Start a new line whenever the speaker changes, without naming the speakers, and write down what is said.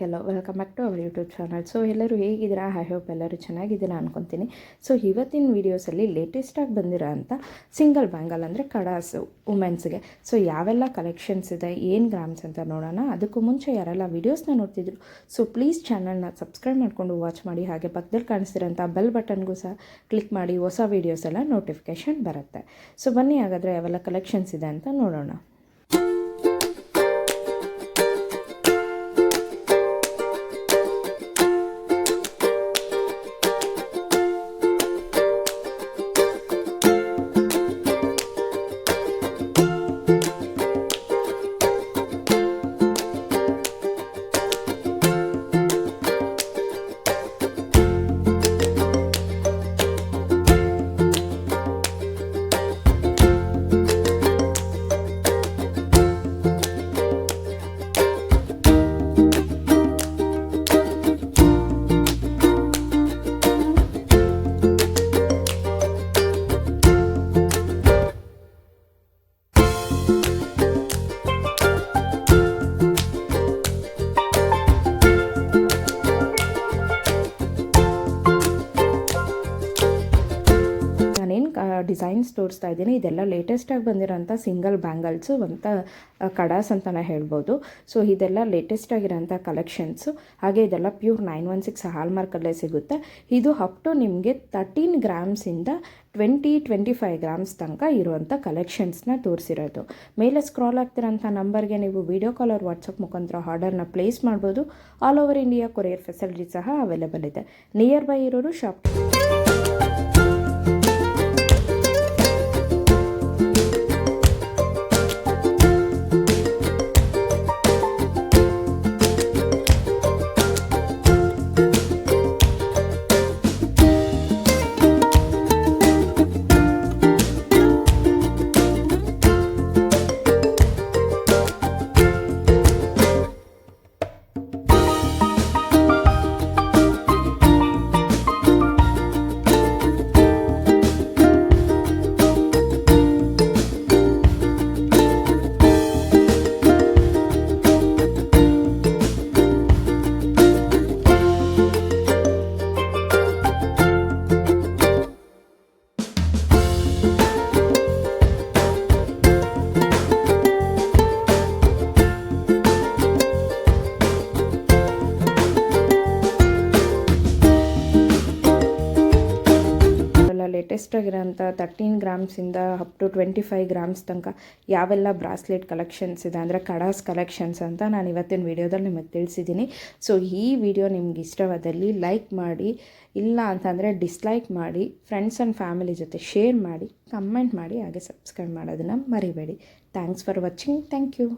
Hello welcome back to our YouTube channel. So ಎಲ್ಲರೂ ಹೇಗಿದ್ದೀರಾ? I hope ಎಲ್ಲರೂ ಚೆನ್ನಾಗಿದ್ದೀರಾ ಅನ್ಕೊತೀನಿ. ಸೊ ಇವತ್ತಿನ ವೀಡಿಯೋಸಲ್ಲಿ ಲೇಟೆಸ್ಟಾಗಿ ಬಂದಿರೋ ಅಂಥ ಸಿಂಗಲ್ ಬ್ಯಾಂಗಲ್ ಅಂದರೆ ಕಡಾಸು ವುಮೆನ್ಸ್ಗೆ. ಸೊ ಯಾವೆಲ್ಲ ಕಲೆಕ್ಷನ್ಸ್ ಇದೆ, ಏನು ಗ್ರಾಮ್ಸ್ ಅಂತ ನೋಡೋಣ. ಅದಕ್ಕೂ ಮುಂಚೆ ಯಾರೆಲ್ಲ ವೀಡಿಯೋಸ್ನ ನೋಡ್ತಿದ್ರು, ಸೊ ಪ್ಲೀಸ್ ಚಾನಲ್ನ ಸಬ್ಸ್ಕ್ರೈಬ್ ಮಾಡಿಕೊಂಡು ವಾಚ್ ಮಾಡಿ. ಹಾಗೆ ಪಕ್ಕದಲ್ಲಿ ಕಾಣಿಸ್ತಿರೋಂಥ ಬೆಲ್ ಬಟನ್ಗೂ ಸಹ ಕ್ಲಿಕ್ ಮಾಡಿ, ಹೊಸ ವೀಡಿಯೋಸ್ ಎಲ್ಲ ನೋಟಿಫಿಕೇಷನ್ ಬರುತ್ತೆ. ಸೊ ಬನ್ನಿ ಹಾಗಾದರೆ ಯಾವೆಲ್ಲ ಕಲೆಕ್ಷನ್ಸ್ ಇದೆ ಅಂತ ನೋಡೋಣ. ಡಿಸೈನ್ಸ್ ತೋರಿಸ್ತಾ ಇದ್ದೀನಿ. ಇದೆಲ್ಲ ಲೇಟೆಸ್ಟಾಗಿ ಬಂದಿರೋಂಥ ಸಿಂಗಲ್ ಬ್ಯಾಂಗಲ್ಸು ಅಂತ ಕಡಾಸ್ ಅಂತಲೇ ಹೇಳ್ಬೋದು. ಸೊ ಇದೆಲ್ಲ ಲೇಟೆಸ್ಟಾಗಿರೋಂಥ ಕಲೆಕ್ಷನ್ಸು. ಹಾಗೆ ಇದೆಲ್ಲ ಪ್ಯೂರ್ 916 ಹಾಲ್ಮಾರ್ಕಲ್ಲೇ ಸಿಗುತ್ತೆ. ಇದು ಅಪ್ ಟು ನಿಮಗೆ 13 ಗ್ರಾಮ್ಸಿಂದ 20-25 ಗ್ರಾಮ್ಸ್ ತನಕ ಇರುವಂಥ ಕಲೆಕ್ಷನ್ಸ್ನ ತೋರಿಸಿರೋದು. ಮೇಲೆ ಸ್ಕ್ರಾಲ್ ಆಗ್ತಿರೋಂಥ ನಂಬರ್ಗೆ ನೀವು ವಿಡಿಯೋ ಕಾಲ್ ಆರ್ ವಾಟ್ಸಪ್ ಮುಖಾಂತರ ಆರ್ಡರ್ನ ಪ್ಲೇಸ್ ಮಾಡ್ಬೋದು. All over India courier facility ಸಹ ಅವೈಲೇಬಲ್ ಇದೆ. ನಿಯರ್ ಬೈ ಇರೋರು ಶಾಪ್ ಲೇಟೆಸ್ಟ್ ಆಗಿರೋಂಥ 13 ಗ್ರಾಮ್ಸಿಂದ ಅಪ್ ಟು 25 ಗ್ರಾಮ್ಸ್ ತನಕ ಯಾವೆಲ್ಲ ಬ್ರಾಸ್ಲೆಟ್ ಕಲೆಕ್ಷನ್ಸ್ ಇದೆ ಅಂದರೆ ಕಡಾಸ್ ಕಲೆಕ್ಷನ್ಸ್ ಅಂತ ನಾನು ಇವತ್ತಿನ ವೀಡಿಯೋದಲ್ಲಿ ನಿಮಗೆ ತಿಳಿಸಿದ್ದೀನಿ. ಸೊ ಈ ವಿಡಿಯೋ ನಿಮ್ಗೆ ಇಷ್ಟವಾದಲ್ಲಿ ಲೈಕ್ ಮಾಡಿ, ಇಲ್ಲ ಅಂತಂದರೆ ಡಿಸ್ಲೈಕ್ ಮಾಡಿ, ಫ್ರೆಂಡ್ಸ್ ಆ್ಯಂಡ್ ಫ್ಯಾಮಿಲಿ ಜೊತೆ ಶೇರ್ ಮಾಡಿ, ಕಮೆಂಟ್ ಮಾಡಿ, ಹಾಗೆ ಸಬ್ಸ್ಕ್ರೈಬ್ ಮಾಡೋದನ್ನು ಮರಿಬೇಡಿ. Thanks for watching. Thank you.